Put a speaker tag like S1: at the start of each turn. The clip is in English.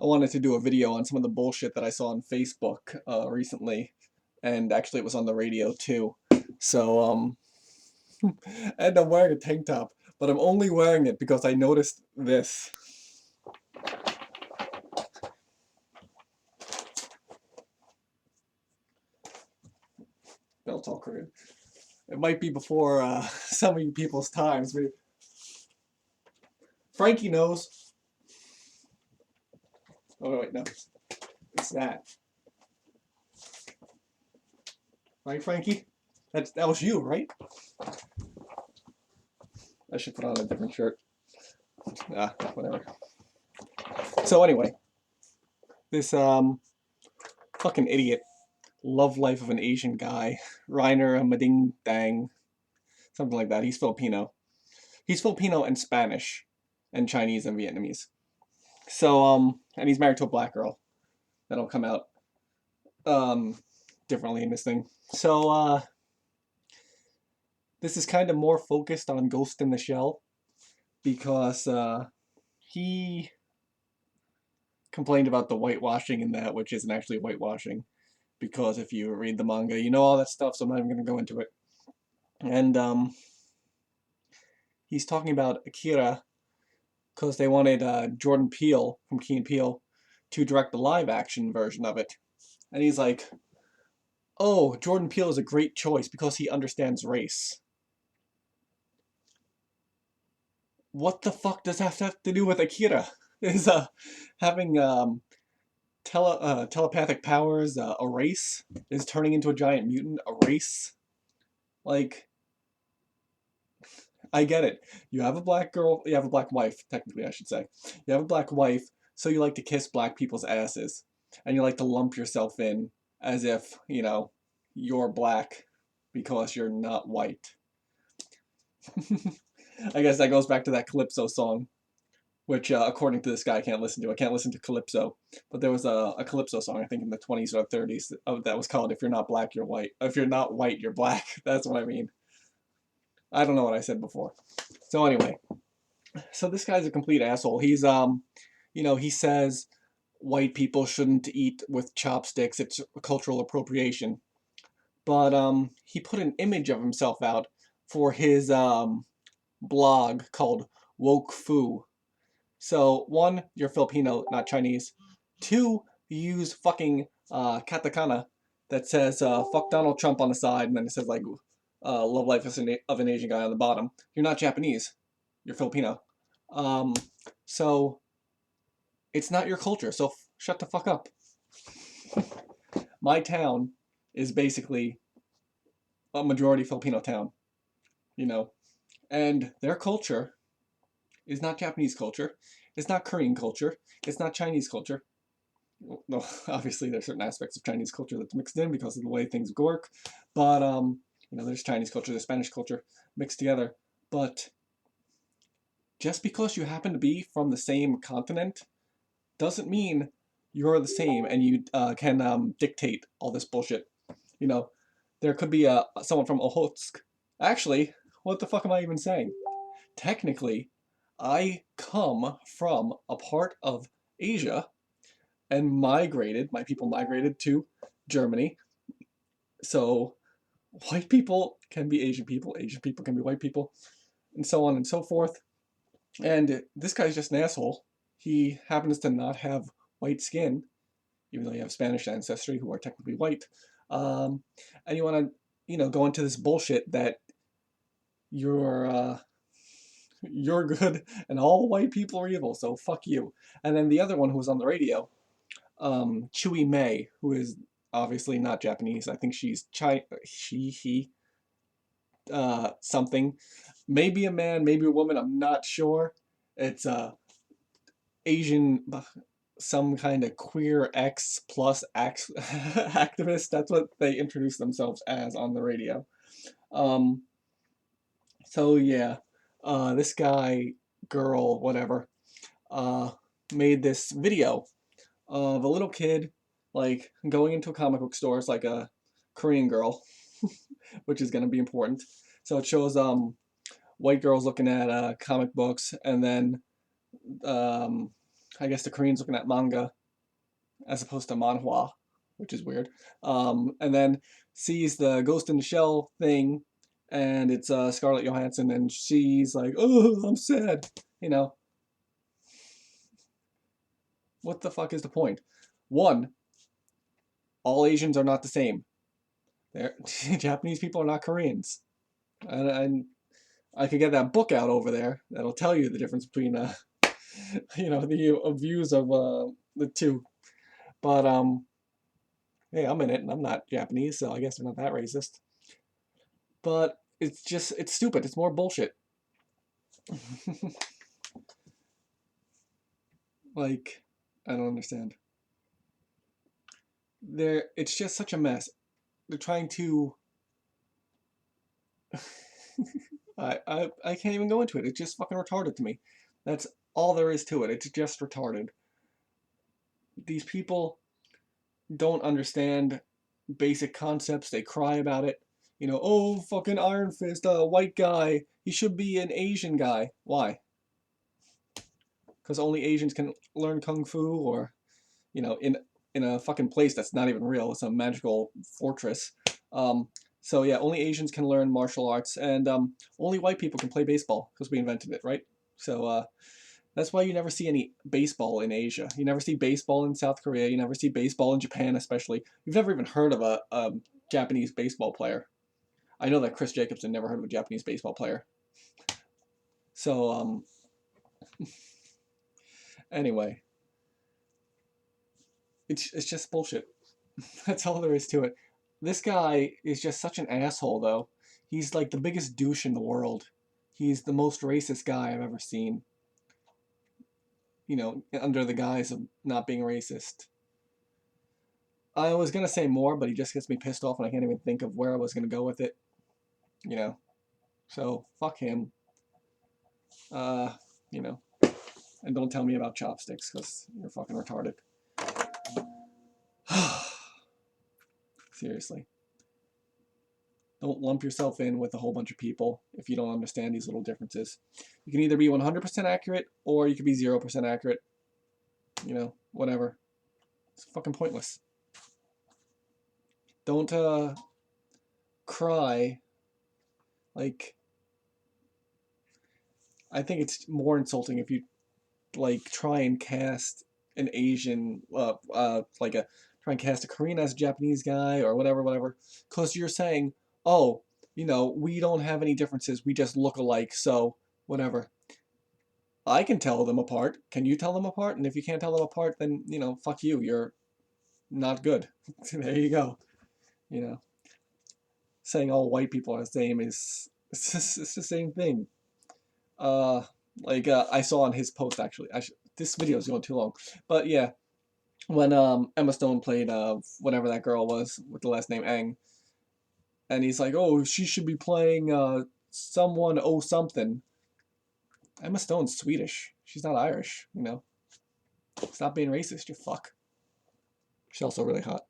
S1: I wanted to do a video on some of the bullshit that I saw on Facebook recently, and actually it was on the radio too. So and I'm wearing a tank top, but I'm only wearing it because I noticed this. Beltall Korean. It might be before some of you people's times. Frankie knows. Oh wait, no, it's that. Right, Frankie? That was you, right? I should put on a different shirt. Ah, whatever. So anyway, this fucking idiot, love life of an Asian guy, Reiner Mading Dang, something like that. He's Filipino. He's Filipino and Spanish, and Chinese and Vietnamese. So and he's married to a black girl. That'll come out um differently in this thing. So this is kind of more focused on Ghost in the Shell because he complained about the whitewashing in that, which isn't actually whitewashing. Because if you read the manga, you know all that stuff, so I'm not even going to go into it. And he's talking about Akira because they wanted Jordan Peele from Key and Peele to direct the live action version of it. And he's like, oh, Jordan Peele is a great choice because he understands race. What the fuck does that have to do with Akira? Is having telepathic powers a race? Is turning into a giant mutant a race? Like, I get it. You have a black girl, you have a black wife, technically, I should say. You have a black wife, so you like to kiss black people's asses. And you like to lump yourself in as if, you know, you're black because you're not white. I guess that goes back to that Calypso song, which, according to this guy, I can't listen to. I can't listen to Calypso. But there was a Calypso song, I think in the 20s or 30s, that was called If You're Not Black, You're White. If you're not white, you're black. That's what I mean. I don't know what I said before. So anyway, so this guy's a complete asshole. He's you know, he says white people shouldn't eat with chopsticks. It's cultural appropriation. But he put an image of himself out for his blog called Woke Fu. So one, you're Filipino, not Chinese. Two, you use fucking katakana that says fuck Donald Trump on the side, and then it says like love life of an Asian guy on the bottom. You're not Japanese. You're Filipino. Um, so it's not your culture. So shut the fuck up. My town is basically a majority Filipino town, you know, and their culture is not Japanese culture. It's not Korean culture. It's not Chinese culture. No, obviously there's certain aspects of Chinese culture that's mixed in because of the way things work, but you know, there's Chinese culture, there's Spanish culture mixed together. But just because you happen to be from the same continent doesn't mean you're the same and you can dictate all this bullshit. You know, there could be someone from Ohotsk. Actually, what the fuck am I even saying? Technically, I come from a part of Asia and my people migrated to Germany. So white people can be Asian people can be white people, and so on and so forth. And this guy's just an asshole. He happens to not have white skin, even though you have Spanish ancestry who are technically white. And you want to, you know, go into this bullshit that you're you're good and all white people are evil, so fuck you. And then the other one who was on the radio, Chui Mei, who is obviously not Japanese. I think she's he, something. Maybe a man, maybe a woman, I'm not sure. It's Asian, some kind of queer X plus activist. That's what they introduce themselves as on the radio. Um, so yeah, this guy, girl, whatever, uh, made this video of a little kid like going into a comic book store. It's like a Korean girl, which is going to be important. So it shows white girls looking at comic books, and then um, I guess the Koreans looking at manga as opposed to manhwa, which is weird. And then sees the Ghost in the Shell thing, and it's Scarlett Johansson, and she's like, "Oh, I'm sad," you know. What the fuck is the point? One, all Asians are not the same. Japanese people are not Koreans, and I could get that book out over there that'll tell you the difference between the views of the two. But hey, I'm in it, and I'm not Japanese, so I guess they're not that racist. But it's stupid. It's more bullshit. Like, I don't understand. It's just such a mess. They're trying to. I can't even go into it. It's just fucking retarded to me. That's all there is to it. It's just retarded. These people don't understand basic concepts. They cry about it. Oh, fucking Iron Fist, white guy. He should be an Asian guy. Why? Because only Asians can learn kung fu, or in a fucking place that's not even real. It's a magical fortress. So yeah, only Asians can learn martial arts, and only white people can play baseball because we invented it, right? So that's why you never see any baseball in Asia. You never see baseball in South Korea. You never see baseball in Japan, especially. You've never even heard of a Japanese baseball player. I know that Chris Jacobson never heard of a Japanese baseball player. So anyway, it's just bullshit. That's all there is to it. This guy is just such an asshole, though. He's like the biggest douche in the world. He's the most racist guy I've ever seen. Under the guise of not being racist. I was gonna say more, but he just gets me pissed off, and I can't even think of where I was gonna go with it. So fuck him. Uh, you know, and don't tell me about chopsticks, because you're fucking retarded. Seriously. Don't lump yourself in with a whole bunch of people if you don't understand these little differences. You can either be 100% accurate, or you can be 0% accurate. Whatever. It's fucking pointless. Don't cry. Like, I think it's more insulting if you try and cast an Asian try and cast a Korean as a Japanese guy, or whatever, because you're saying, oh, we don't have any differences, we just look alike, so whatever. I can tell them apart. Can you tell them apart? And if you can't tell them apart, then fuck you. You're not good. There you go. Saying all white people are the same is it's the same thing. I saw on his post, actually. This video is going too long, but yeah, when Emma Stone played whatever that girl was with the last name Aang, and he's like, oh, she should be playing someone something. Emma Stone's Swedish. She's not Irish. Stop being racist, you fuck. She's also really hot.